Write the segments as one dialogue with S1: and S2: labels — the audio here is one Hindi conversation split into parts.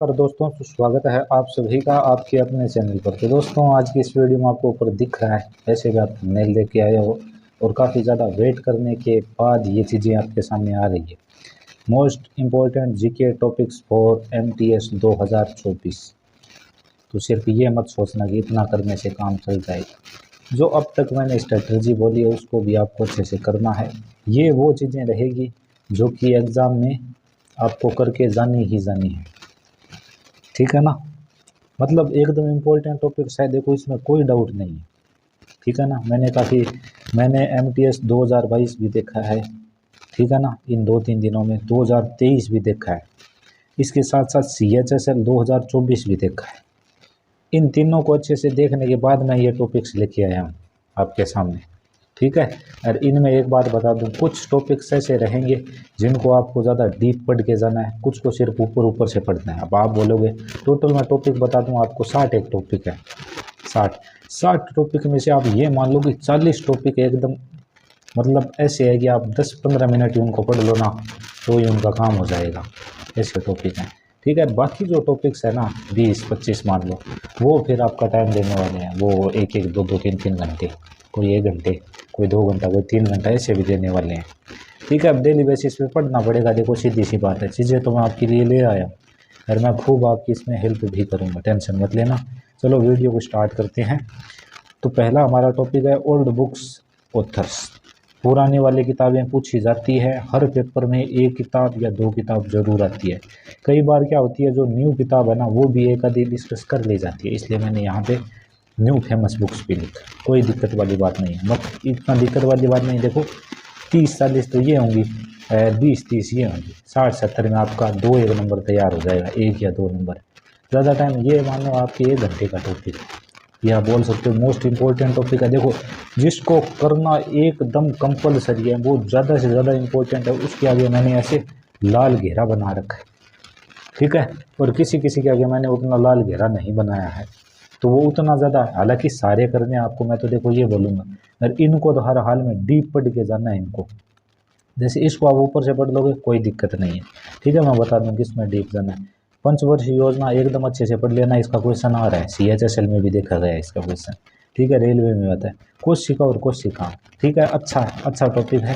S1: पर दोस्तों तो स्वागत है आप सभी का आपके अपने चैनल पर। तो दोस्तों आज की इस वीडियो में आपको ऊपर दिख रहा है, ऐसे भी आप मेल लेके आए हो और काफ़ी ज़्यादा वेट करने के बाद ये चीज़ें आपके सामने आ रही है। Most important GK topics for MTS 2024। तो सिर्फ ये मत सोचना कि इतना करने से काम चल जाएगा। जो अब तक मैंने स्ट्रेटजी बोली है उसको भी आपको अच्छे से करना है। ये वो चीज़ें रहेगी जो कि एग्ज़ाम में आपको करके जानी ही जानी है, ठीक है ना। मतलब एकदम इम्पोर्टेंट टॉपिक्स है, देखो इसमें कोई डाउट नहीं है, ठीक है ना। मैंने एमटीएस 2022 भी देखा है, ठीक है ना, इन 2-3 दिनों में 2023 भी देखा है, इसके साथ साथ CHSL 2024 भी देखा है। इन तीनों को अच्छे से देखने के बाद मैं ये टॉपिक्स लेके आया हूँ आपके सामने, ठीक है। और इनमें एक बात बता दूं, कुछ टॉपिक्स ऐसे रहेंगे जिनको आपको ज़्यादा डीप पढ़ के जाना है, कुछ को सिर्फ ऊपर ऊपर से पढ़ना है। अब आप बोलोगे टोटल मैं टॉपिक बता दूं आपको, 60 एक टॉपिक है। 60 टॉपिक में से आप ये मान लो कि 40 टॉपिक एकदम मतलब ऐसे है कि आप 10-15 मिनट ही उनको पढ़ लो ना तो ही उनका काम हो जाएगा, ऐसे टॉपिक हैं, ठीक है। बाकी जो टॉपिक्स है ना 20-25 मान लो, वो फिर आपका टाइम देने वाले हैं, वो 1-1, 2-2, 3-3 घंटे, कोई 1 घंटे, कोई 2 घंटा, कोई 3 घंटा, ऐसे भी देने वाले हैं, ठीक है। अब डेली बेसिस पे पढ़ना पड़ेगा। देखो सीधी सी बात है, चीज़ें तो मैं आपके लिए ले आया और मैं खूब आपकी इसमें हेल्प भी करूँगा, टेंशन मत लेना। चलो वीडियो को स्टार्ट करते हैं। तो पहला हमारा टॉपिक है ओल्ड बुक्स ऑथर्स। पुराने वाली किताबें पूछी जाती है, हर पेपर में एक किताब या 2 किताब जरूर आती है। कई बार क्या होती है, जो न्यू किताब है ना वो भी एक आधी डिस्कस कर ली जाती है, इसलिए मैंने यहाँ पे न्यू फेमस बुक्स भी लिखा। कोई दिक्कत वाली बात नहीं है, मत इतना दिक्कत वाली बात नहीं। देखो 30-40 तो ये होंगी, 20-30 ये होंगी, 60-70 में आपका 2-1 नंबर तैयार हो जाएगा, 1 या 2 नंबर। ज़्यादा टाइम ये मान लो आपके 1 घंटे का टॉपिक है, या बोल सकते हो मोस्ट इम्पोर्टेंट टॉपिक है। देखो जिसको करना एकदम कंपलसरी है, वो ज़्यादा से ज़्यादा इम्पोर्टेंट है, उसके आगे मैंने ऐसे लाल घेरा बना रखा है, ठीक है। और किसी किसी के आगे मैंने उतना लाल घेरा नहीं बनाया है, तो वो उतना ज़्यादा, हालांकि सारे करने आपको, मैं तो देखो ये बोलूँगा, और इनको तो हर हाल में डीप पढ़ के जाना है इनको। जैसे इसको आप ऊपर से पढ़ लोगे कोई दिक्कत नहीं है, ठीक है। मैं बता दूँ किस में डीप जाना है। पंचवर्षीय योजना एकदम अच्छे से पढ़ लेना, इसका क्वेश्चन आ रहा है, CHSL में भी देखा गया है इसका क्वेश्चन, ठीक है। रेलवे में आता है, कोशिका और कोशिका, ठीक है। अच्छा टॉपिक है,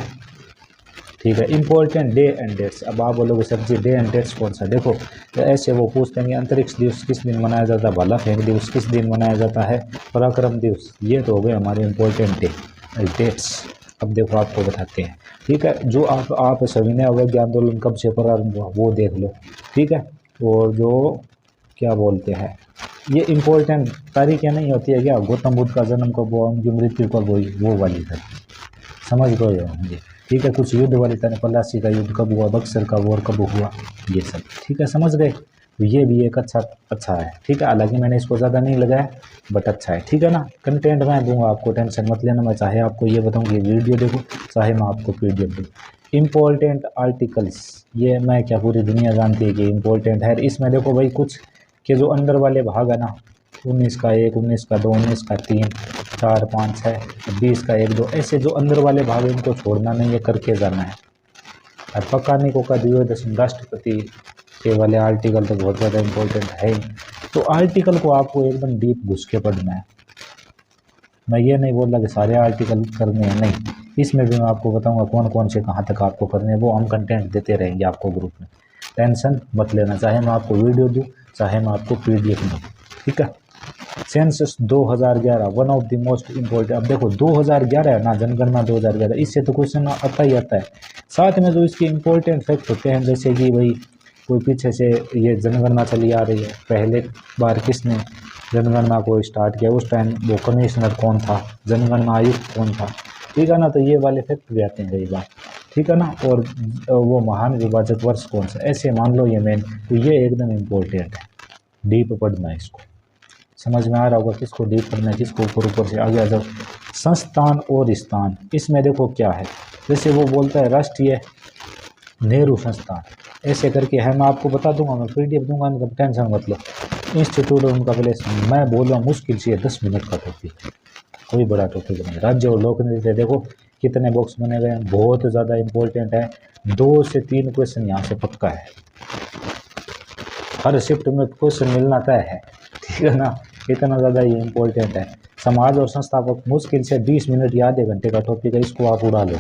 S1: ठीक है। Important day and dates. अब आप बोलोगे सर जी डे एंड डेट्स कौन सा, देखो तो ऐसे वो पूछते हैं अंतरिक्ष दिवस किस दिन मनाया जाता है, भाला फेंक दिवस किस दिन मनाया जाता है, पराक्रम दिवस, ये तो हो गए हमारे इंपॉर्टेंट डे डेट्स। अब देखो आपको बताते हैं, ठीक है। जो आप सविनय अवज्ञा आंदोलन कब से प्रारंभ हुआ वो देख लो, ठीक है। और जो क्या बोलते हैं, ये इंपॉर्टेंट तारीखें नहीं होती है क्या, गौतम बुद्ध का जन्म कब हुआ, उनकी मृत्यु कब हुई, वो वाली तारीख समझ गए होंगे, ठीक है। कुछ युद्ध वाली तरह, पलासी का युद्ध कब हुआ, बक्सर का वॉर कब हुआ, ये सब, ठीक है, समझ गए। तो ये भी एक अच्छा है, ठीक है। हालांकि मैंने इसको ज़्यादा नहीं लगाया बट अच्छा है, ठीक है ना। कंटेंट मैं दूंगा आपको, टेंशन मत लेना। मैं चाहे आपको ये बताऊँ कि वीडियो देखो, चाहे मैं आपको PDF दूँ। इम्पोर्टेंट आर्टिकल्स, ये मैं क्या पूरी दुनिया जानती है कि इम्पोर्टेंट है। इसमें देखो भाई कुछ के जो अंदर वाले भाग है ना, 19 का 1, 19 का 2, 19 का 3, 4, 5, 6, 20 का 1, 2, ऐसे जो अंदर वाले भाग इनको छोड़ना नहीं है, करके जाना है। और पकानिको का द्विदशम राष्ट्रपति के वाले आर्टिकल तो बहुत ज़्यादा इंपॉर्टेंट है। तो आर्टिकल को आपको एकदम डीप घुस के पढ़ना है। मैं ये नहीं बोल रहा कि सारे आर्टिकल करने हैं, नहीं, इसमें भी मैं आपको बताऊंगा कौन कौन से कहाँ तक आपको करने हैं, वो हम कंटेंट देते रहेंगे आपको ग्रुप में, टेंशन मत लेना। चाहे मैं आपको वीडियो दूँ, चाहे मैं आपको PDF दूँ, ठीक है। Census 2011 one of the most important. अब देखो 2011 है ना, जनगणना 2011, इससे तो क्वेश्चन आता ही आता है। साथ में जो इसके इम्पोर्टेंट फैक्ट होते हैं, जैसे कि भाई कोई पीछे से ये जनगणना चली आ रही है, पहले बार किसने जनगणना को स्टार्ट किया, उस टाइम वो कमिश्नर कौन था, जनगणना आयुक्त कौन था, ठीक है ना। तो ये वाले फैक्ट भी आते हैं कई बार, ठीक है ना। और वो महान विभाजक वर्ष कौन सा, ऐसे मान लो ये मेन। तो ये एकदम इम्पोर्टेंट है, डीप पढ़ना है इसको। समझ में आ रहा होगा किसको डीप पढ़ना है, किसको ऊपर से आगे आ जाओ। संस्थान और स्थान, इसमें देखो क्या है, जैसे वो बोलता है राष्ट्रीय नेहरू संस्थान, ऐसे करके है। मैं आपको बता दूंगा, मैं PDF दूंगा, मतलब टेंशन मत लो। इंस्टीट्यूट उनका प्लेस, मैं बोल रहा हूँ मुश्किल से 10 मिनट का टॉपिक, कोई बड़ा टॉपिक नहीं। राज्य और लोक नृत्य, देखो कितने बॉक्स बने गए हैं, बहुत ज़्यादा इंपॉर्टेंट है। 2 से 3 क्वेश्चन यहाँ से पक्का है, हर शिफ्ट में क्वेश्चन मिलना तय है, ठीक है ना, इतना ज़्यादा ये इम्पोर्टेंट है। समाज और संस्थापक मुश्किल से 20 मिनट या आधे घंटे का टॉपिक है, इसको आप उड़ा लो।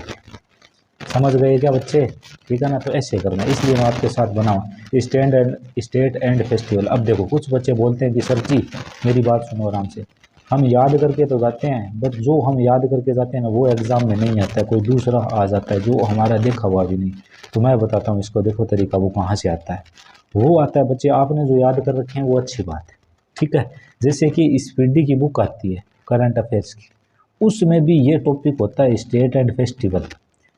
S1: समझ गए क्या बच्चे? ठीक है ना, तो ऐसे करना, इसलिए मैं आपके साथ बनाऊँ। State and festival. अब देखो कुछ बच्चे बोलते हैं कि सर जी मेरी बात सुनो आराम से, हम याद करके तो जाते हैं, बट जो हम याद करके जाते हैं ना वो एग्ज़ाम में नहीं आता है, कोई दूसरा आ जाता है जो हमारा देखा हुआ भी नहीं। तो मैं बताता हूँ इसको, देखो तरीका वो कहाँ से आता है। वो आता है बच्चे आपने जो याद कर रखे हैं वो अच्छी बात है, ठीक है। जैसे कि स्पीडी की बुक आती है करंट अफेयर्स की, उसमें भी ये टॉपिक होता है स्टेट एंड फेस्टिवल,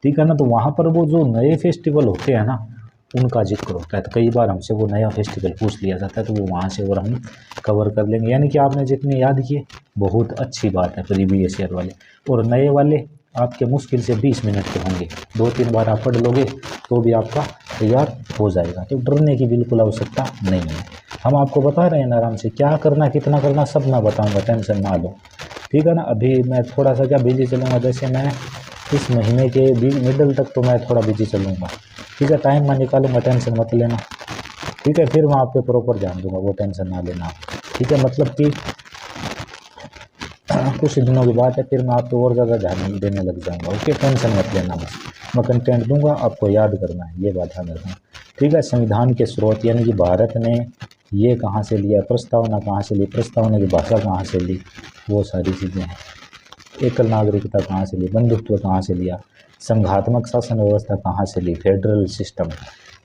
S1: ठीक है ना। तो वहाँ पर वो जो नए फेस्टिवल होते हैं ना उनका जिक्र होता है, तो कई बार हमसे वो नया फेस्टिवल पूछ लिया जाता है, तो वो वहाँ से और हम कवर कर लेंगे। यानी कि आपने जितने याद किए बहुत अच्छी बात है प्रीवियस ईयर वाले, और नए वाले आपके मुश्किल से 20 मिनट के होंगे, 2-3 बार आप पढ़ लोगे तो भी आपका तैयार हो जाएगा। तो डरने की बिल्कुल आवश्यकता नहीं है, हम आपको बता रहे हैं ना आराम से, क्या करना कितना करना सब मैं बताऊँगा, टेंशन ना लो, ठीक है ना। अभी मैं थोड़ा सा क्या बिजी चलूँगा, जैसे मैं इस महीने के मिडल तक तो मैं थोड़ा बिजी चलूँगा, ठीक है, टाइम मैं निकालूंगा, टेंशन मत लेना, ठीक है। फिर मैं आप पे प्रॉपर ध्यान दूंगा, वो टेंशन ना लेना, ठीक है। मतलब कि कुछ दिनों की बात है, फिर मैं आप पे और ज़्यादा ध्यान देने लग जाऊंगा, ओके, टेंशन मत लेना, बस मैं कंटेंट दूंगा, आपको याद करना है, ये बात ध्यान रखना, ठीक है। संविधान के स्रोत, यानी कि भारत ने ये कहाँ से लिया, प्रस्तावना कहाँ से ली, प्रस्तावना की भाषा कहाँ से ली, वो सारी चीज़ें हैं। एकल नागरिकता कहाँ से ली, बंधुत्व कहाँ से लिया, संघात्मक शासन व्यवस्था कहाँ से ली, फेडरल सिस्टम,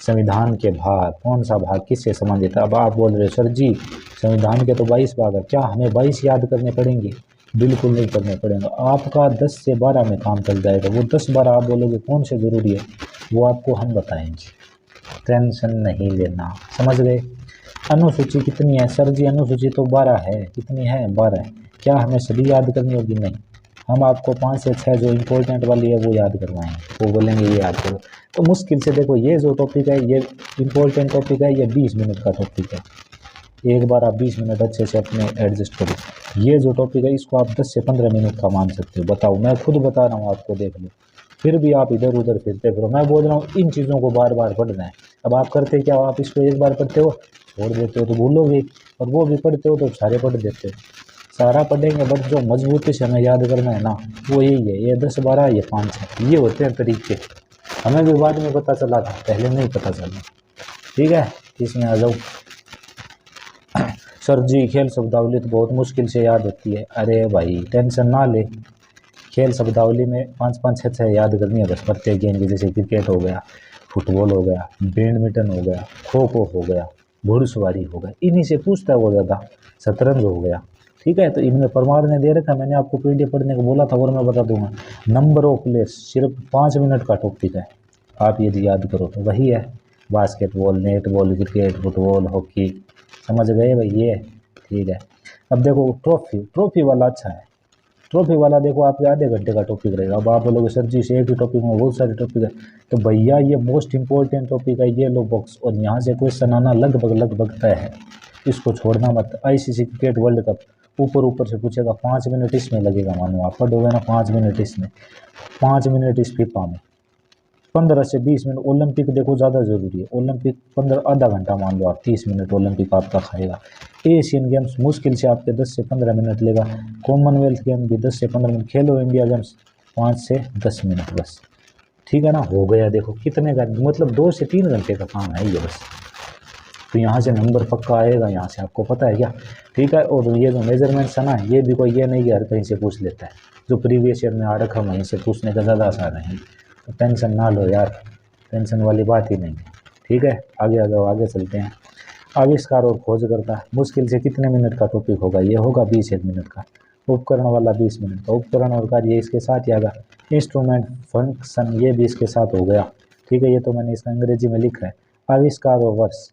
S1: संविधान के भाग, कौन सा भाग किससे संबंधित है। अब आप बोल रहे हो सर जी संविधान के तो 22 भाग है, क्या हमें 22 याद करने पड़ेंगे? बिल्कुल नहीं करने पड़ेंगे, आपका 10 से 12 में काम चल जाएगा। वो 10-12 आप बोलोगे कौन से ज़रूरी है, वो आपको हम बताएंगे, टेंशन नहीं लेना, समझ गए। अनुसूची कितनी है सर जी? अनुसूची तो 12 है। कितनी है? 12 है। क्या हमें सभी याद करनी होगी? नहीं, हम आपको 5 से 6 जो इम्पोर्टेंट वाली है वो याद करवाएंगे, वो बोलेंगे ये याद करो। तो मुश्किल से देखो ये जो टॉपिक है ये इम्पोर्टेंट टॉपिक है, ये 20 मिनट का टॉपिक है, एक बार आप 20 मिनट अच्छे से अपने एडजस्ट करो। ये जो टॉपिक है इसको आप 10 से 15 मिनट का मान सकते हो। बताओ, मैं खुद बता रहा हूँ आपको, देख लो, फिर भी आप इधर उधर फिरते फिरो। मैं बोल रहा हूँ इन चीज़ों को बार बार पढ़ना है। अब आप करते क्या हो, आप इसको एक बार पढ़ते हो छोड़ देते हो तो भूलोगे, और वो भी पढ़ते हो तो सारे पढ़ देते हो। सारा पढ़ेंगे बट जो मजबूती से हमें याद करना है ना वो यही है, ये 10-12 ये 5-6 ये होते हैं तरीके। हमें भी बाद में पता चला था, पहले नहीं पता चला, ठीक है। इसमें आ जाओ। सर जी खेल शब्दावली तो बहुत मुश्किल से याद होती है। अरे भाई टेंशन ना ले, खेल शब्दावली में 5-5-6 याद करनी है बस प्रत्येक गेम की। जैसे क्रिकेट हो गया, फुटबॉल हो गया, बैडमिंटन हो गया, खो खो हो गया, घुड़सवारी हो गया, इन्हीं से पूछता है वो ज़्यादा, शतरंज हो गया, ठीक है। तो इनमें परमार ने दे रखा, मैंने आपको पीडीएफ पढ़ने को बोला था और मैं बता दूंगा। नंबर ऑफ प्लेयर्स सिर्फ 5 मिनट का टॉपिक है, आप यदि याद करो तो वही है basketball, netball, cricket, football, hockey, समझ गए भाई ये, ठीक है। अब देखो ट्रॉफी वाला अच्छा है, ट्रॉफी वाला देखो आपके आधे घंटे का टॉपिक रहेगा। अब आप बोलोगे सर जी से एक ही टॉपिक में बहुत सारे टॉपिक है, तो भैया ये मोस्ट इंपॉर्टेंट टॉपिक है, ये लो बॉक्स, और यहाँ से क्वेश्चन आना लगभग तय है, इसको छोड़ना मत। आईसीसी क्रिकेट वर्ल्ड कप ऊपर से पूछेगा, 5 मिनट इसमें लगेगा, मानो आप पढ़ोगे ना 5 मिनट इसमें, 5 मिनट इस फीफा में, 15 से 20 मिनट। ओलंपिक देखो ज़्यादा ज़रूरी है, ओलंपिक 15 आधा घंटा मान लो आप, 30 मिनट ओलंपिक आपका खाएगा। एशियन गेम्स मुश्किल से आपके 10 से 15 मिनट लेगा, कॉमनवेल्थ गेम भी 10 से 15 मिनट, खेलो इंडिया गेम्स 5 से 10 मिनट बस, ठीक है ना, हो गया। देखो कितने का, मतलब 2 से 3 घंटे का काम है ये बस। तो यहाँ से नंबर पक्का आएगा, यहाँ से आपको पता है क्या, ठीक है। और ये जो मेजरमेंट्स है ना, ये भी कोई ये नहीं कि हर कहीं से पूछ लेता है, जो प्रीवियस ईयर में आ रखा वहीं से पूछने का ज़्यादा आसान है। तो टेंशन ना लो यार, टेंशन वाली बात ही नहीं है, ठीक है। आगे आ जाओ, आगे चलते हैं। आविष्कार और खोजकर्ता मुश्किल से कितने मिनट का टॉपिक होगा? ये होगा 20 मिनट का। उपकरण वाला 20 मिनट का, उपकरण और कार्य इसके साथ ही आएगा। इंस्ट्रूमेंट फंक्शन ये भी इसके साथ हो गया, ठीक है। ये तो मैंने इसका अंग्रेजी में लिखा है। आविष्कार और वर्ष,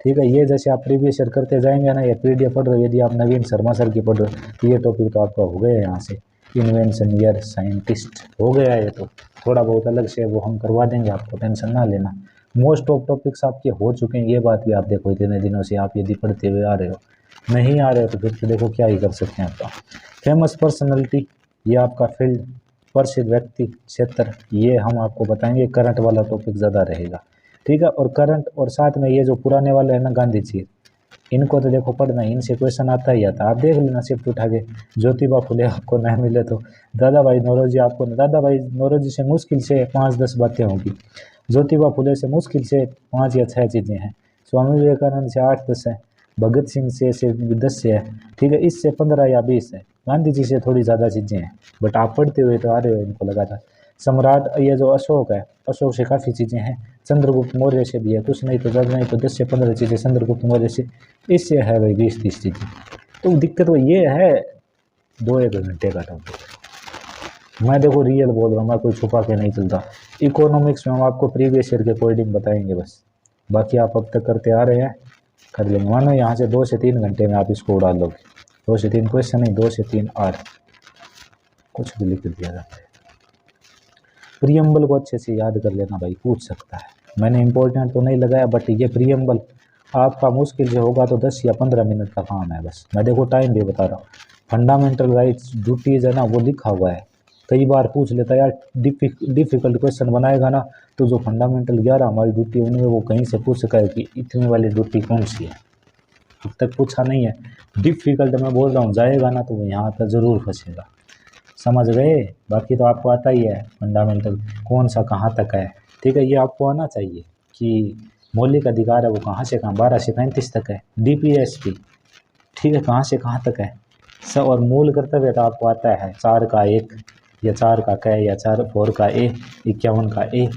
S1: ठीक है। ये जैसे आप प्रीवियस ईयर करते जाएंगे ना, ये पीडीएफ पढ़ रहे हो, यदि आप नवीन शर्मा सर की पढ़ रहे हो तो ये टॉपिक तो आपका हो गया है। यहाँ से इन्वेंशन ईयर, साइंटिस्ट हो गया है, ये तो थोड़ा बहुत अलग से वो हम करवा देंगे आपको, टेंशन ना लेना। मोस्ट ऑफ टॉपिक्स आपके हो चुके हैं, ये बात भी आप देखो, इतने दिनों से आप यदि पढ़ते हुए आ रहे हो, नहीं आ रहे हो तो फिर तो देखो क्या ही कर सकते हैं आपका। फेमस पर्सनैलिटी, ये आपका फील्ड, प्रसिद्ध व्यक्ति क्षेत्र, ये हम आपको बताएंगे, करंट वाला टॉपिक ज़्यादा रहेगा। ठीक है। और करंट और साथ में ये जो पुराने वाले हैं ना गांधी जी, इनको तो देखो पढ़ना, इनसे क्वेश्चन आता ही आता। आप देख लेना शिफ्ट उठा के, ज्योतिबा फुले आपको न मिले तो दादा भाई नौरोजी आपको, दादा भाई नौरोजी से मुश्किल से 5-10 बातें होंगी, ज्योतिबा फुले से मुश्किल से 5 या 6 चीज़ें हैं, स्वामी विवेकानंद से 8-10 है, भगत सिंह से 10 से है, ठीक है, इससे 15 या 20 है, गांधी जी से थोड़ी ज़्यादा चीज़ें हैं, बट आप पढ़ते हुए तो आ रहे हो इनको लगातार। सम्राट ये जो अशोक है, अशोक से काफ़ी चीज़ें हैं, चंद्रगुप्त मौर्य से भी है, कुछ नहीं तो ज़्यादा नहीं तो 10 से 15 चीज़ें चंद्रगुप्त मौर्य से, इससे है भाई 20-30 चीज़ें। तो दिक्कत वो ये है 2-1 घंटे का टॉपिक। मैं देखो रियल बोल रहा हूँ, मैं कोई छुपा के नहीं चलता। इकोनॉमिक्स में हम आपको प्रीवियस ईयर के कोडिंग बताएंगे बस, बाकी आप अब तक करते आ रहे हैं, कर लेंगे। मानो यहाँ से 2 से 3 घंटे में आप इसको उड़ा लोगे, 2 से 3 क्वेश्चन नहीं, 2 से 3 आर कुछ भी लिख दिया जाता है। प्रियम्बल को अच्छे से याद कर लेना भाई, पूछ सकता है, मैंने इंपॉर्टेंट तो नहीं लगाया, बट ये प्रियम्बल आपका मुश्किल से होगा तो 10 या 15 मिनट का काम है बस। मैं देखो टाइम भी बता रहा हूँ। फंडामेंटल राइट्स ड्यूटीज है ना, वो लिखा हुआ है, कई बार पूछ लेता है यार, डिफिकल्ट क्वेश्चन बनाएगा ना तो जो फंडामेंटल 11 हमारी ड्यूटी उनमें वो कहीं से पूछ सका है कि इतनी वाली ड्यूटी कौन सी है, अब तक पूछा नहीं है। डिफिकल्ट मैं बोल रहा हूँ, जाएगा ना तो वो यहाँ पर ज़रूर फंसेगा, समझ गए। बाकी तो आपको आता ही है फंडामेंटल कौन सा कहाँ तक है, ठीक है, ये आपको आना चाहिए कि मौलिक अधिकार है वो कहाँ से कहाँ 12 से 35 तक है, DPSP, ठीक है, कहाँ से कहाँ तक है सब। और मूल कर्तव्य तो आपको आता है 4 का 1 या 4 का क या 4 का ए, 51 का ए,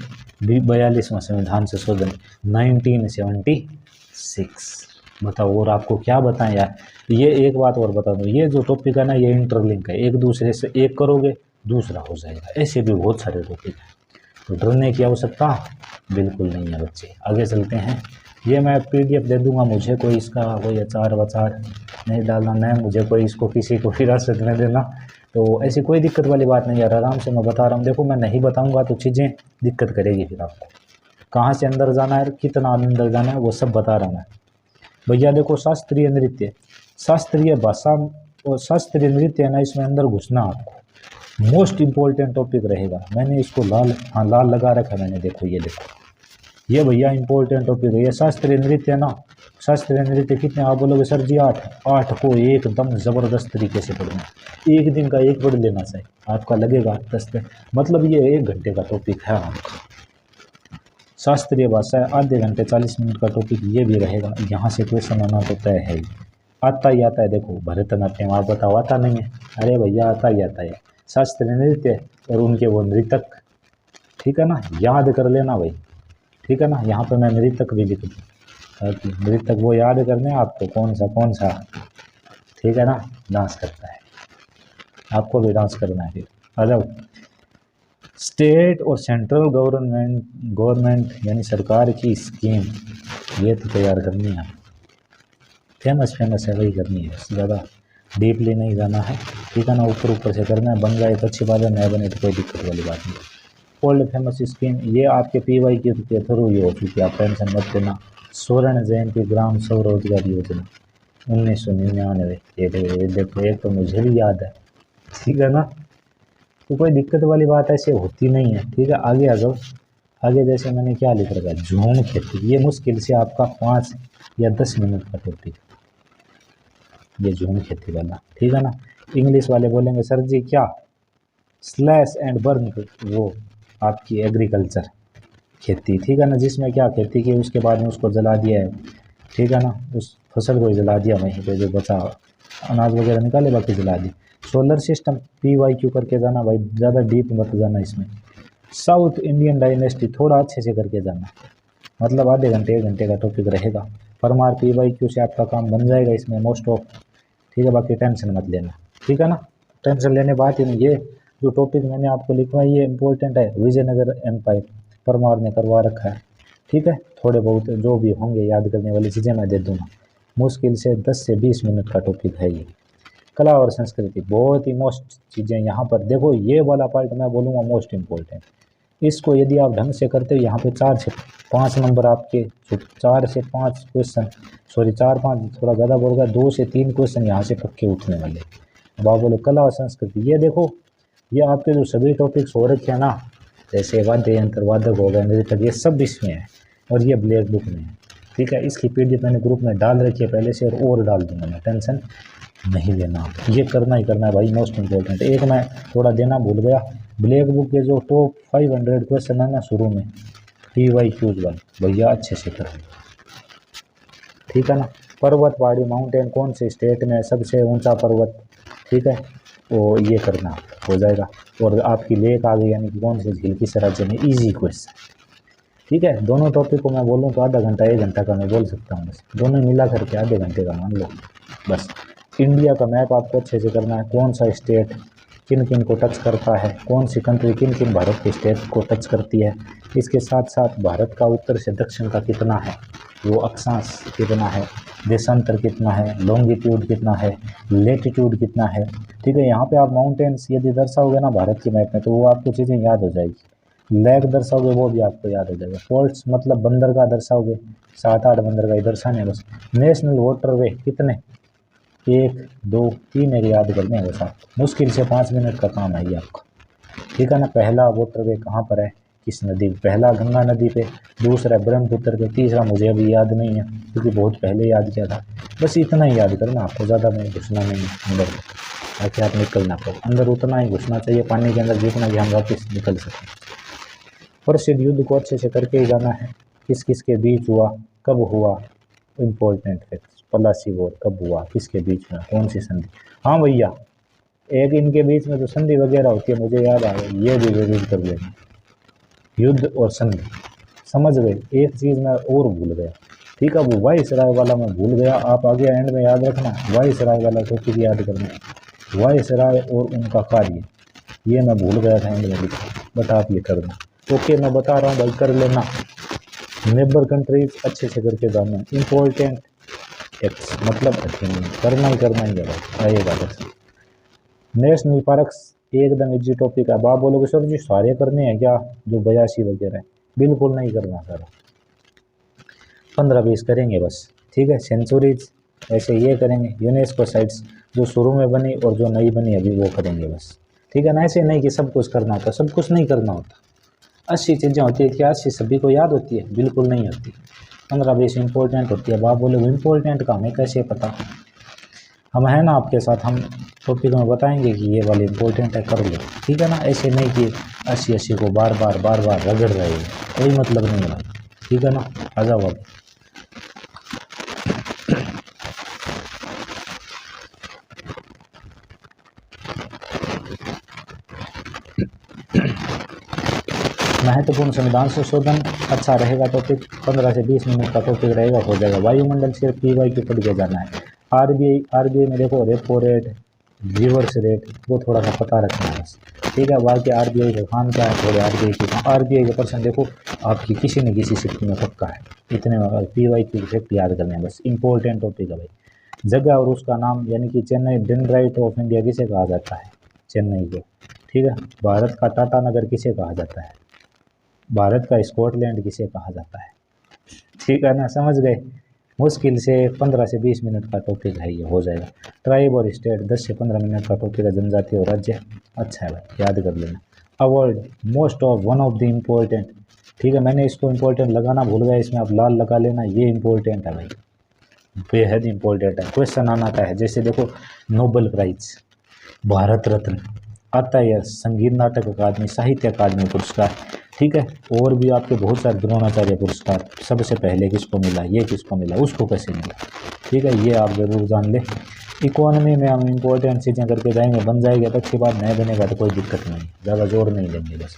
S1: 42वां संविधान संशोधन 1976। बताओ और आपको क्या बताएं यार। ये एक बात और बता दूं, ये जो टॉपिक है ना ये इंटरलिंक है, एक दूसरे से, एक करोगे दूसरा हो जाएगा, ऐसे भी बहुत सारे टॉपिक हैं, तो डरने की आवश्यकता बिल्कुल नहीं है बच्चे। आगे चलते हैं, ये मैं PDF दे दूंगा, मुझे कोई इसका कोई अचार वचार नहीं डालना, न मुझे कोई इसको किसी को हिरासत में देना, तो ऐसी कोई दिक्कत वाली बात नहीं यार, आराम से मैं बता रहा हूँ। देखो मैं नहीं बताऊँगा तो चीज़ें दिक्कत करेगी, फिर आपको कहाँ से अंदर जाना है, कितना अंदर जाना है, वो सब बता रहा हूँ मैं भैया। देखो शास्त्रीय नृत्य, शास्त्रीय भाषा और शास्त्रीय नृत्य है ना, इसमें अंदर घुसना आपको मोस्ट इम्पोर्टेंट टॉपिक रहेगा। मैंने इसको लाल, हाँ लाल लगा रखा मैंने, देखो ये देखो, ये भैया इंपॉर्टेंट टॉपिक है ये शास्त्रीय नृत्य है ना। शास्त्रीय नृत्य कितने आप बोलोगे सर जी 8 को एकदम ज़बरदस्त तरीके से पढ़ना, एक दिन का एक पढ़ लेना चाहिए, आपका लगेगा 10 दिन, मतलब ये 1 घंटे का टॉपिक है आपका। शास्त्रीय भाषा है आधे घंटे 40 मिनट का टॉपिक ये भी रहेगा, यहाँ से क्वेश्चन आना तो तय है ही, आता ही आता है। देखो भरतनाट्यम आप बताओ आता नहीं है, अरे भैया आता ही आता है। शास्त्रीय नृत्य और उनके वो नृतक, ठीक है ना, याद कर लेना भाई, ठीक है ना, यहाँ पर मैं नृतक भी लिख दूँ ताकि नृतक वो याद करने आपको कौन सा, ठीक है ना, डांस करता है, आपको भी डांस करना है। फिर आ जाओ, स्टेट और सेंट्रल गवर्नमेंट यानी सरकार की स्कीम, ये तो तैयार करनी है, फेमस है वही करनी है, ज़्यादा डीपली नहीं जाना है, ठीक है ना, ऊपर से करना है, बन जाए तो अच्छी बात है, नया बने तो कोई दिक्कत वाली बात नहीं। ओल्ड फेमस स्कीम ये आपके PY के थ्रू ये हो चुकी है, आप टेंशन मत लेना। स्वर्ण जयंती ग्राम स्वरोजगार योजना 1999, ये देखो एक तो मुझे भी याद है, ठीक है ना, तो कोई दिक्कत वाली बात ऐसे होती नहीं है, ठीक है। आगे आ जाओ, आगे जैसे मैंने क्या लिख रखा है, झूम खेती, ये मुश्किल से आपका 5 या 10 मिनट का टॉपिक, ये झूम खेती वाला, ठीक है ना। इंग्लिश वाले बोलेंगे सर जी क्या, स्लैश एंड बर्न, वो आपकी एग्रीकल्चर खेती, ठीक है ना, जिसमें क्या खेती की उसके बाद में उसको जला दिया है, ठीक है ना, उस फसल को जला दिया, वहीं पे जो बचा अनाज वगैरह निकाले बाकी जला दी। सोलर सिस्टम PYQ करके जाना भाई, ज़्यादा डीप मत जाना इसमें। साउथ इंडियन डायनेस्टी थोड़ा अच्छे से करके जाना, मतलब आधे घंटे 1 घंटे का टॉपिक रहेगा। परमार PYQ से आपका काम बन जाएगा इसमें मोस्ट ऑफ, ठीक है, बाकी टेंशन मत लेना, ठीक है ना, टेंशन लेने बात ही नहीं। ये जो टॉपिक मैंने आपको लिखवा ये इंपॉर्टेंट है, विजयनगर एम्पायर परमार ने करवा रखा है, ठीक है। थोड़े बहुत जो भी होंगे याद करने वाली चीज़ें मैं दे दूँगा, मुश्किल से 10 से 20 मिनट का टॉपिक है ये। कला और संस्कृति बहुत ही मोस्ट चीज़ें यहाँ पर देखो, ये वाला पार्ट मैं बोलूँगा मोस्ट इम्पोर्टेंट, इसको यदि आप ढंग से करते हो यहाँ पे 4 से 5 नंबर आपके, 4 से 5 क्वेश्चन, सॉरी 4-5 थोड़ा ज़्यादा बोल गया, 2 से 3 क्वेश्चन यहाँ से पक्के उठने वाले। अब आप बोलो कला और संस्कृति, ये देखो ये आपके जो सभी टॉपिक्स हो रखे हैं ना, जैसे वाद्य यंत्र वादक हो गए, नृतक, ये सब इसमें है, और ये ब्लैक बुक में है, ठीक है। इसकी PDF मैंने ग्रुप में डाल रखी है पहले से और डाल दूंगा मैं, टेंशन नहीं लेना। ये करना ही करना है भाई, मोस्ट इम्पोर्टेंट। एक मैं थोड़ा देना भूल गया, ब्लैक बुक के जो टॉप 500 क्वेश्चन है ना शुरू में PYQs वाले, भैया अच्छे से करें, ठीक है ना। पर्वत पहाड़ी माउंटेन कौन से स्टेट में सबसे ऊंचा पर्वत, ठीक है, वो ये करना हो जाएगा। और आपकी लेक आ गई यानी कि कौन से झील किस राज्य में, इजी क्वेश्चन, ठीक है। दोनों टॉपिक को मैं बोलूँ तो आधा घंटा 1 घंटा का मैं बोल सकता हूँ, बस दोनों मिला करके आधे घंटे का मान लो बस। इंडिया का मैप आपको अच्छे से करना है, कौन सा स्टेट किन किन को टच करता है, कौन सी कंट्री किन किन भारत के स्टेट को टच करती है। इसके साथ साथ भारत का उत्तर से दक्षिण का कितना है, वो अक्षांश कितना है, देशांतर कितना है, लॉन्गिट्यूड कितना है, लेटीट्यूड कितना है, ठीक है। यहाँ पे आप माउंटेन्स यदि दर्शाओगे ना भारत के मैप में तो वो आपको चीज़ें याद हो जाएगी। लेक दर्शाओगे वो भी आपको याद हो जाएगा। पोर्ट्स मतलब बंदरगाह दर्शाओगे, 7-8 बंदरगाह दर्शाने बस। नेशनल वाटरवे कितने, 1 2 3 एक याद करने हैं बस आप, मुश्किल से 5 मिनट का काम है ये आपका, ठीक है ना। पहला वाटरवे कहाँ पर है, किस नदी, पहला गंगा नदी पे, दूसरा ब्रह्मपुत्र पे, तीसरा मुझे अभी याद नहीं है क्योंकि बहुत पहले याद किया था। बस इतना ही याद करना आपको, ज़्यादा में घुसना नहीं है अंदर, ताकि आप निकल ना पाओ। अंदर उतना ही घुसना चाहिए पानी के अंदर जितना कि हम वापस निकल सकें। प्रसिद्ध युद्ध को अच्छे से करके ही जाना है, किस किस के बीच हुआ, कब हुआ, इम्पोर्टेंट फैक्ट्स। पलासी वॉर कब हुआ, किसके बीच में, कौन सी संधि। हाँ भैया, एक इनके बीच में जो संधि वगैरह होती है मुझे याद आ गई, ये भी जरूर कर लेना, युद्ध और संधि समझ गए। एक चीज़ मैं और भूल गया, ठीक है, वो वायसराय वाला मैं भूल गया, आप आगे एंड में याद रखना, वायसराय वाला टॉपिक याद करना, वायसराय और उनका कार्य, ये मैं भूल गया था एंड में लिखा, बट आप ये करना। ओके, मैं बता रहा हूँ भाई, कर लेना। नेबर कंट्रीज अच्छे से करके जाना, इम्पोर्टेंट एक्ट्स मतलब करना ही है भाई, आएगा बस। नेशनल पार्क्स एकदम इजी टॉपिक है। आप बोलोगे सर जी सारे करने हैं क्या, जो 82 वगैरह है, बिल्कुल नहीं करना सर, 15-20 करेंगे बस, ठीक है। सेंचुरीज ऐसे ये करेंगे, यूनेस्को साइट्स जो शुरू में बनी और जो नई बनी अभी वो करेंगे बस, ठीक है ना। ऐसे नहीं कि सब कुछ करना होता, सब कुछ नहीं करना होता। 80 चीज़ें होती है, क्या 80 सभी को याद होती है, बिल्कुल नहीं होती। 15-20 इंपॉर्टेंट होती है। आप बोलोगे इंपॉर्टेंट का हमें कैसे पता, हम हैं ना आपके साथ, हम टॉपिक में बताएंगे कि ये वाली इंपॉर्टेंट है, कर लो, ठीक है ना। ऐसे नहीं कि 80 को बार बार रगड़ रहे हो, कोई मतलब नहीं है, ठीक है ना। आ जाओ अब, महत्वपूर्ण संविधान संशोधन अच्छा रहेगा टॉपिक, 15 से 20 मिनट का टॉपिक रहेगा, हो जाएगा। वायुमंडल से PYQ पढ़ के जाना है। RBI में देखो रेपो रेट, रिवर्स रेट, वो थोड़ा सा पता रखना है बस, ठीक है। बाकी RBI का काम क्या है, थोड़े RBI के पर्सन देखो आपकी किसी न किसी शिफ्ट में पक्का है, इतने PYQ शिफ्ट याद करने हैं बस, इंपॉर्टेंट टॉपिक है भाई। जगह और उसका नाम, यानी कि चेन्नई डेंड्राइट ऑफ इंडिया किसे कहा जाता है, चेन्नई को, ठीक है। भारत का टाटा नगर किसे कहा जाता है, भारत का स्कॉटलैंड किसे कहा जाता है, ठीक है ना, समझ गए। मुश्किल से 15 से 20 मिनट का टॉपिक है, ये हो जाएगा। ट्राइब और स्टेट 10 से 15 मिनट का टॉपिक है। जनजाति और राज्य अच्छा है भाई, याद कर लेना। Avoid most of one of the important, ठीक है, मैंने इसको इम्पोर्टेंट लगाना भूल गया, इसमें आप लाल लगा लेना, ये इम्पोर्टेंट है भाई, बेहद इम्पोर्टेंट है। क्वेश्चन आना था है, जैसे देखो नोबेल प्राइज, भारत रत्न आता है, संगीत नाटक अकादमी, साहित्य अकादमी पुरस्कार, ठीक है। और भी आपके बहुत सारे द्रोणाचार्य पुरस्कार, सबसे पहले किसको मिला, ये किसको मिला, उसको कैसे मिला, ठीक है, ये आप जरूर जान ले। इकोनॉमी में हम इंपॉर्टेंट चीज़ें करके जाएंगे, बन जाएगी तो अच्छी बात, नहीं बनेगा तो कोई दिक्कत नहीं, ज़्यादा जोर नहीं लेंगे बस,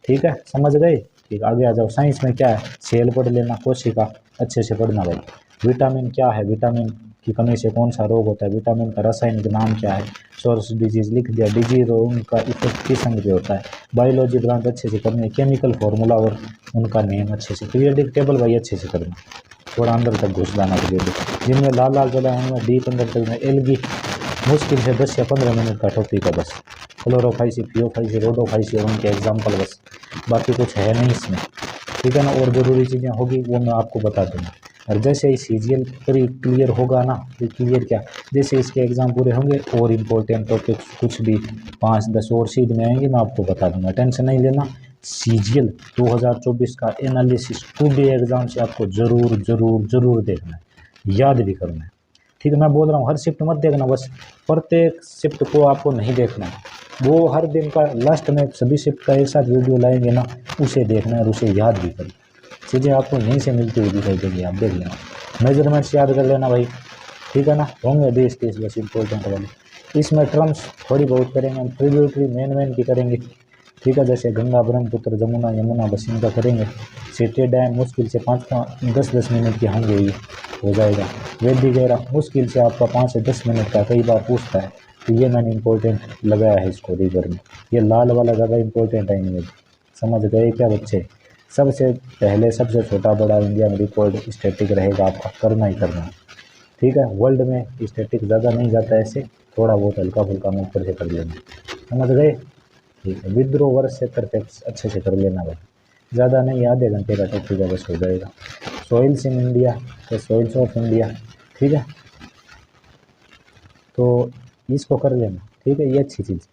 S1: ठीक है, समझ गए। ठीक, आगे आ जाओ। साइंस में क्या है, सेल पढ़ लेना, कोशिका अच्छे से पढ़ना भाई। विटामिन क्या है, विटामिन की कमी से कौन सा रोग होता है, विटामिन का रासायनिक नाम क्या है, सोर्स डिजीज लिख दिया, डिजीज और उनका इफेक्ट किस अंग पे होता है, बायोलॉजी ब्रांच अच्छे से करनी है, केमिकल फार्मूला और उनका नेम अच्छे से, पीरियडिक टेबल भाई अच्छे से करना, थोड़ा अंदर तक घुस जाना पीरियडिक, जिनमें लाल लाल जला उनमें डीप अंदर तक में एलगी, मुश्किल से 10 या 15 मिनट का टॉपिक है बस। क्लोरोफाइसी, फियोफाइसी, रोडोफाइसी और उनके एग्जाम्पल बस, बाकी कुछ है नहीं इसमें, ठीक है ना। और ज़रूरी चीज़ें होगी वो मैं आपको बता दूँगा। और जैसे ही CGL क्लियर होगा ना, क्लियर क्या, जैसे इसके एग्ज़ाम पूरे होंगे और इम्पोर्टेंट टॉपिक्स कुछ भी 5-10 और सीध में आएंगे, मैं आपको बता दूंगा, टेंशन नहीं लेना। सीजीएल 2024 का एनालिसिस टुडे एग्जाम से आपको जरूर जरूर जरूर देखना है, याद भी करना है। ठीक है, मैं बोल रहा हूँ हर शिफ्ट मत देखना, बस प्रत्येक शिफ्ट को आपको नहीं देखना है, वो हर दिन का लास्ट में सभी शिफ्ट का एक साथ वीडियो लाएंगे ना, उसे देखना है और उसे याद भी करना। चीज़ें आपको यहीं से मिलती हुई दिखाई देंगी, आप देख लेना, मेजरमेंट्स याद कर लेना भाई। ठीक है ना, होंगे 20-30 बस इंपॉर्टेंट वाले। इसमें टर्म्स थोड़ी बहुत करेंगे हम, ट्रिब्यूटरी मेन की करेंगे। ठीक है, जैसे गंगा, ब्रह्मपुत्र, जमुना, यमुना, बस इनका करेंगे। सिटी डैम मुश्किल से 5-10 मिनट के होंगे, ये हो जाएगा। वैदिक एरा मुश्किल से आपका 5 से 10 मिनट का कई बार पूछता है, तो ये मैंने इंपॉर्टेंट लगाया है इसको रिवर में। ये लाल वाला ज़्यादा इंपॉर्टेंट है इनमें, समझ गए क्या बच्चे। सबसे पहले सबसे छोटा बड़ा इंडिया में रिकॉर्ड स्टैटिक रहेगा, आपका करना ही करना है। ठीक है, वर्ल्ड में स्टैटिक ज़्यादा नहीं जाता है, ऐसे थोड़ा बहुत हल्का फुल्का में ऊपर से कर लेना, समझ गए। ठीक है, विद्रोह वर्ष से परफेक्ट अच्छे से कर लेना भाई, ज़्यादा नहीं, आधे घंटे का टॉपिक है बस, हो जाएगा। सॉइल्स इन इंडिया या सॉइल्स ऑफ इंडिया, ठीक है, तो इसको कर लेना। ठीक है, ये अच्छी चीज़।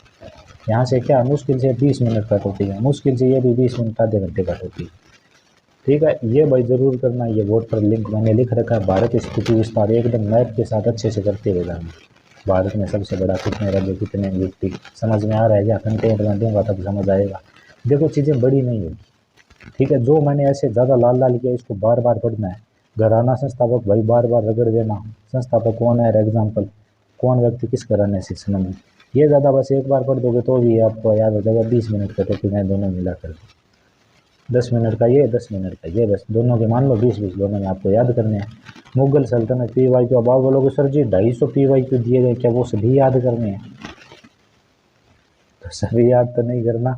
S1: यहाँ से क्या मुश्किल से 20 मिनट का टॉपिक है, मुश्किल से ये भी 20 मिनट आधे घंटे का टॉपिक। ठीक है, ये भाई ज़रूर करना। ये बोर्ड पर लिंक मैंने लिख रखा है, भारत स्थिति विस्तार एकदम मैप के साथ अच्छे से करते हुए जाना। भारत में सबसे बड़ा कितने राज्य, कितने व्यक्ति, समझ में आ रहा है क्या। कंटेंट में दूंगा तब समझ आएगा। देखो चीज़ें बड़ी नहीं होगी। ठीक है, जो मैंने ऐसे ज़्यादा लाल लाल किया इसको बार बार पढ़ना है। घराना संस्थापक भाई बार बार रगड़ देना, संस्थापक कौन है, एग्जाम्पल कौन व्यक्ति किस घराने से संबंध। ये ज़्यादा बस एक बार पढ़ दोगे तो भी आपको याद हो जाएगा। 20 मिनट का टॉपिक है, दोनों मिला कर 10 मिनट का ये, 10 मिनट का ये, बस दोनों के मान लो 20-20 दोनों में आपको याद करने हैं। मुगल सल्तनत PYQ, अब आप बोलोगे सर जी 250 PYQ दिए गए, क्या वो सभी याद करने हैं। तो सभी याद तो नहीं करना,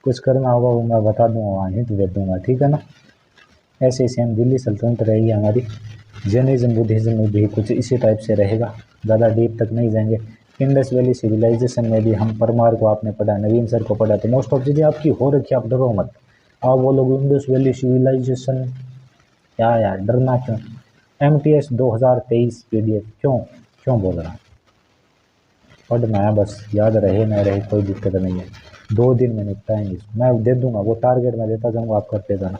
S1: कुछ करना होगा वो मैं बता दूंगा, वहाँ हिंट दे दूंगा। ठीक है ना। ऐसे ही सेम दिल्ली सल्तनत रहेगी हमारी, जैनिज्म बुद्धिज्म में भी कुछ इसी टाइप से रहेगा, ज़्यादा डीप तक नहीं जाएंगे। इंडस वैली सिविलाइजेशन में भी हम परमार को आपने पढ़ा, नवीन सर को पढ़ा, तो मोस्ट ऑफ चीज़ें आपकी हो रखी, आप डरो मत। आप बोलोगे इंडस वैली सिविलाइजेशन क्या यार, डरना क्यों। MTS 2023 PDF क्यों क्यों बोल रहा हूँ, पढ़ना है बस, याद रहे न रहे कोई दिक्कत नहीं है। 2 दिन में निपटाएंगे इसको, मैं दे दूंगा वो टारगेट मैं देता जाऊंगा, आप करते जाना।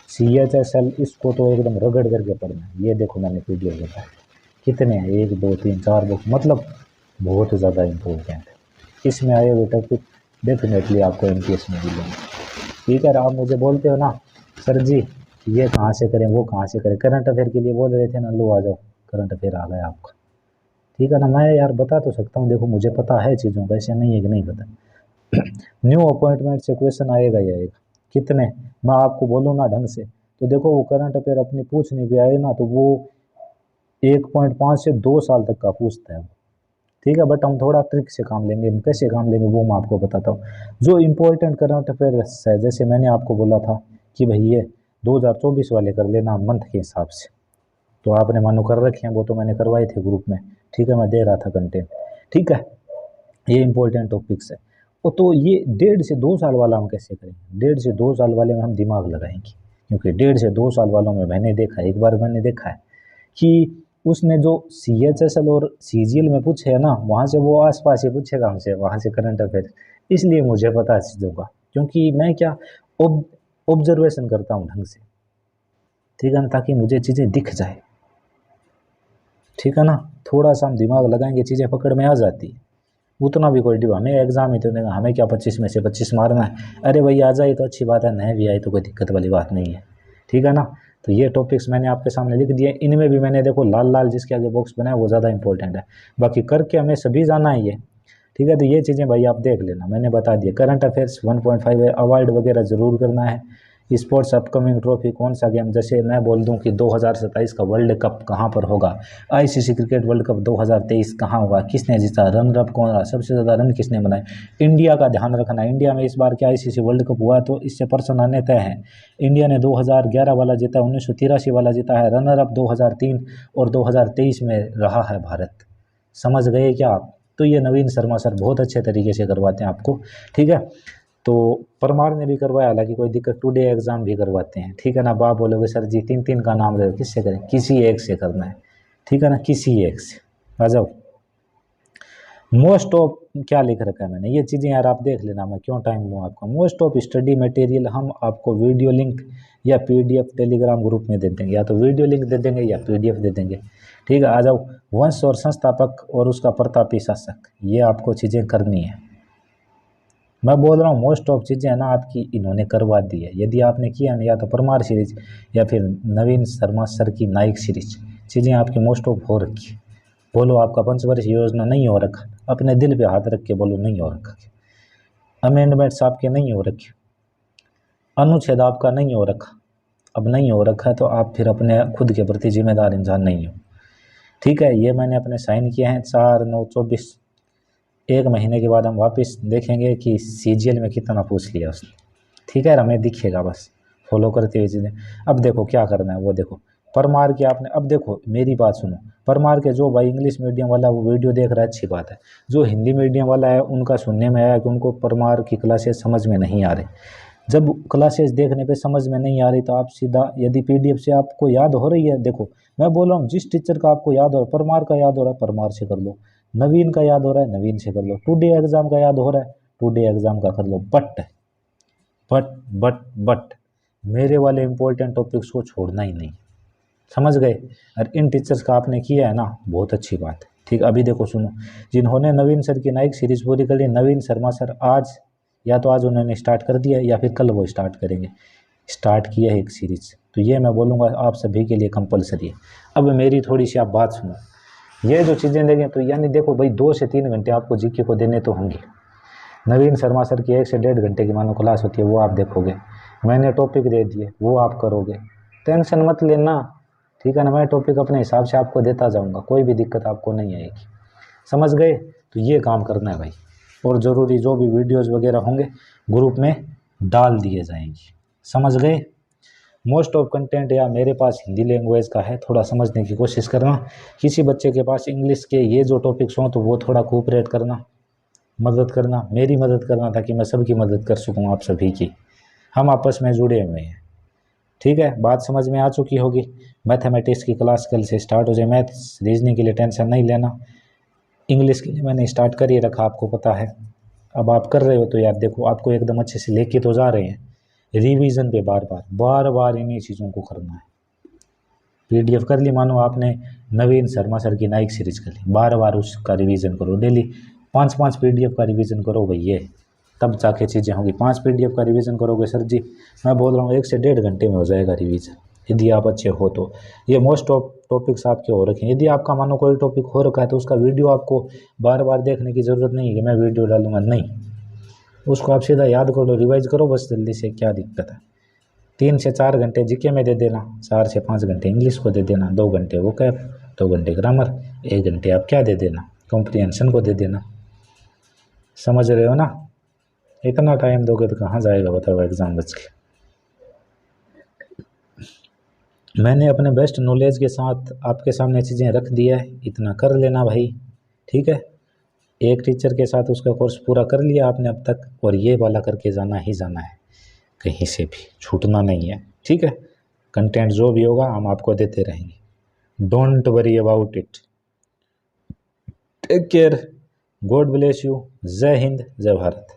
S1: CHSL इसको तो एकदम रगड़ करके पढ़ना है। ये देखो मैंने PDF बताया कितने हैं, 1 2 3 4 बुक, मतलब बहुत ज़्यादा इम्पोर्टेंट है। इसमें आए हुए टॉपिक डेफिनेटली आपको MTS में मिलेंगे। ठीक है, आप मुझे बोलते हो ना सर जी ये कहाँ से करें वो कहाँ से करें, करंट अफेयर के लिए बोल रहे थे ना, लो आ जाओ करंट अफेयर आ गया आपका। ठीक है ना, मैं यार बता तो सकता हूँ, देखो मुझे पता है चीज़ों का, ऐसे नहीं है कि नहीं पता। न्यू अपॉइंटमेंट से क्वेश्चन आएगा ही आएगा, कितने मैं आपको बोलूँ ना ढंग से, तो देखो वो करंट अफेयर अपनी पूछने भी आए ना, तो वो 1.5 से 2 साल तक का पूछता है वो। ठीक है, बट हम थोड़ा ट्रिक से काम लेंगे, हम कैसे काम लेंगे वो मैं आपको बताता हूँ। जो इम्पोर्टेंट करंट अफेयर्स है, जैसे मैंने आपको बोला था कि भाई ये 2024 वाले कर लेना मंथ के हिसाब से, तो आपने मानो कर रखे हैं, वो तो मैंने करवाए थे ग्रुप में। ठीक है, मैं दे रहा था कंटेंट। ठीक है, ये इंपॉर्टेंट टॉपिक्स है। तो ये 1.5 से 2 साल वाला हम कैसे करेंगे, 1.5 से 2 साल वाले में हम दिमाग लगाएंगे, क्योंकि 1.5 से 2 साल वालों में मैंने देखा है, एक बार मैंने देखा है कि उसने जो CHSL और CGL में पूछे है ना, वहाँ से वो आसपास ही पूछेगा हमसे, वहाँ से करंट अफेयर। इसलिए मुझे पता है चीज़ों का, क्योंकि मैं क्या ऑब्जर्वेशन करता हूँ ढंग से। ठीक है ना, ताकि मुझे चीज़ें दिख जाए। ठीक है ना, थोड़ा सा हम दिमाग लगाएंगे चीज़ें पकड़ में आ जाती है। उतना भी कोई डिबा, हमें एग्जाम ही तो देगा, हमें क्या 25 में से 25 मारना है। अरे भाई आ जाए तो अच्छी बात है, नहीं भी आए तो कोई दिक्कत वाली बात नहीं है। ठीक है ना, तो ये टॉपिक्स मैंने आपके सामने लिख दिए। इनमें भी मैंने देखो लाल लाल जिसके आगे बॉक्स बनाया वो ज़्यादा इंपॉर्टेंट है, बाकी करके हमें सभी जाना है ये। ठीक है, तो ये चीज़ें भाई आप देख लेना, मैंने बता दिया। करंट अफेयर्स 1.5 है, अवॉइड वगैरह ज़रूर करना है। स्पोर्ट्स अपकमिंग ट्रॉफी कौन सा गेम, जैसे मैं बोल दूं कि 2027 का वर्ल्ड कप कहाँ पर होगा, ICC क्रिकेट वर्ल्ड कप 2023 कहाँ होगा, किसने जीता, रनर अप कौन रहा, सबसे ज़्यादा रन किसने बनाए। इंडिया का ध्यान रखना, इंडिया में इस बार क्या ICC वर्ल्ड कप हुआ तो इससे पर्सन आने तय हैं। इंडिया ने 2011 वाला जीता, 1983 वाला जीता है, रनर अप 2003 और 2023 में रहा है भारत। समझ गए क्या आप। तो ये नवीन शर्मा सर बहुत अच्छे तरीके से करवाते हैं आपको। ठीक है, तो परमार ने भी करवाया, हालांकि कोई दिक्कत, टुडे एग्जाम भी करवाते हैं। ठीक है ना, आप बोलोगे सर जी 3-3 का नाम रहे, किससे करें, किसी एक से करना है। ठीक है ना, किसी एक से आ जाओ। मोस्ट ऑफ क्या लिख रखा है मैंने, ये चीज़ें यार आप देख लेना, मैं क्यों टाइम लूँ आपका। मोस्ट ऑफ स्टडी मटेरियल हम आपको वीडियो लिंक या पीडीएफ टेलीग्राम ग्रुप में दे देंगे, या तो वीडियो लिंक दे देंगे या पीडीएफ दे देंगे। ठीक है, आ जाओ। वंश और संस्थापक और उसका प्रतापी शासक, ये आपको चीज़ें करनी है। मैं बोल रहा हूँ मोस्ट ऑफ चीज़ें है ना आपकी इन्होंने करवा दी है। यदि आपने किया ना, या तो परमार सीरीज या फिर नवीन शर्मा सर की नाइक सीरीज, चीज़ें आपकी मोस्ट ऑफ हो रखी है। बोलो आपका पंचवर्षीय योजना नहीं हो रखा, अपने दिल पे हाथ रख के बोलो नहीं हो रखा। अमेंडमेंट्स आपके नहीं हो रखे, अनुच्छेद आपका नहीं हो रखा। अब नहीं हो रखा है तो आप फिर अपने खुद के प्रति जिम्मेदार इंसान नहीं हो। ठीक है, ये मैंने अपने साइन किए हैं 4/9/24। एक महीने के बाद हम वापस देखेंगे कि सीजीएल में कितना पूछ लिया उसने। ठीक है, हमें दिखेगा बस फॉलो करते हुए चीज़ें। अब देखो क्या करना है, वो देखो परमार के आपने, अब देखो मेरी बात सुनो, परमार के जो भाई इंग्लिश मीडियम वाला वो वीडियो देख रहा है अच्छी बात है। जो हिंदी मीडियम वाला है उनका सुनने में आया कि उनको परमार की क्लासेस समझ में नहीं आ रही। जब क्लासेस देखने पे समझ में नहीं आ रही तो आप सीधा, यदि पीडीएफ से आपको याद हो रही है, देखो मैं बोल रहा हूँ जिस टीचर का आपको याद हो रहा है, परमार का याद हो रहा है परमार से कर लो, नवीन का याद हो रहा है नवीन से कर लो, टुडे एग्जाम का याद हो रहा है टुडे एग्जाम का कर लो। बट मेरे वाले इंपॉर्टेंट टॉपिक्स को छोड़ना ही नहीं, समझ गए। और इन टीचर्स का आपने किया है ना, बहुत अच्छी बात है। ठीक, अभी देखो सुनो, जिन्होंने नवीन सर की नाइक सीरीज पूरी कर ली, नवीन शर्मा सर आज, या तो आज उन्होंने स्टार्ट कर दिया या फिर कल वो स्टार्ट करेंगे। स्टार्ट किया है एक सीरीज, तो ये मैं बोलूँगा आप सभी के लिए कंपलसरी है। अब मेरी थोड़ी सी आप बात सुनो, ये जो चीज़ें देंगे तो यानी देखो भाई 2 से 3 घंटे आपको जीके को देने तो होंगे। नवीन शर्मा सर की 1 से 1.5 घंटे की मानो क्लास होती है, वो आप देखोगे। मैंने टॉपिक दे दिए वो आप करोगे, टेंशन मत लेना। ठीक है ना, मैं टॉपिक अपने हिसाब से आपको देता जाऊंगा, कोई भी दिक्कत आपको नहीं आएगी, समझ गए। तो ये काम करना है भाई, और ज़रूरी जो भी वीडियोस वगैरह होंगे ग्रुप में डाल दिए जाएंगे, समझ गए। मोस्ट ऑफ कंटेंट या मेरे पास हिंदी लैंग्वेज का है, थोड़ा समझने की कोशिश करना। किसी बच्चे के पास इंग्लिश के ये जो टॉपिक्स हों तो वो थोड़ा कोऑपरेट करना, मदद करना, मेरी मदद करना, ताकि मैं सबकी मदद कर सकूं, आप सभी की। हम आपस में जुड़े हुए हैं। ठीक है, बात समझ में आ चुकी होगी। मैथमेटिक्स की क्लास कल से स्टार्ट हो जाए, मैथ्स रीजनिंग के लिए टेंशन नहीं लेना। इंग्लिश के लिए मैंने स्टार्ट कर ही रखा, आपको पता है। अब आप कर रहे हो तो यार देखो आपको एकदम अच्छे से लेके तो जा रहे हैं। रिवीजन पे बार बार इन्हीं चीज़ों को करना है। पीडीएफ कर ली, मानो आपने नवीन शर्मा सर की नाइक सीरीज कर ली, बार बार उसका रिवीजन करो डेली। 5-5 पीडीएफ का रिवीजन करो भैया, तब जाके चीज़ें होंगी। 5 पीडीएफ का रिवीजन करोगे सर जी, मैं बोल रहा हूँ 1 से 1.5 घंटे में हो जाएगा रिवीजन, यदि आप अच्छे हो तो। ये मोस्ट ऑफ टॉपिक्स आपके हो रखे हैं। यदि आपका मानो कोई टॉपिक हो रखा है तो उसका वीडियो आपको बार बार देखने की ज़रूरत नहीं है कि मैं वीडियो डालूंगा, नहीं। उसको आप सीधा याद कर लो, रिवाइज करो बस जल्दी से, क्या दिक्कत है। 3 से 4 घंटे जीके में दे देना, 4 से 5 घंटे इंग्लिश को दे देना, 2 घंटे वो कैप, 2 घंटे ग्रामर, 1 घंटे आप क्या दे देना, कॉम्प्रिहेंशन को दे देना। समझ रहे हो ना। इतना टाइम दोगे तो कहाँ जाएगा बताओ एग्ज़ाम बच के। मैंने अपने बेस्ट नॉलेज के साथ आपके सामने चीज़ें रख दिया है, इतना कर लेना भाई। ठीक है, एक टीचर के साथ उसका कोर्स पूरा कर लिया आपने अब तक, और ये वाला करके जाना ही जाना है, कहीं से भी छूटना नहीं है। ठीक है, कंटेंट जो भी होगा हम आपको देते रहेंगे, don't worry about it. Take care, God bless you, जय हिंद जय भारत।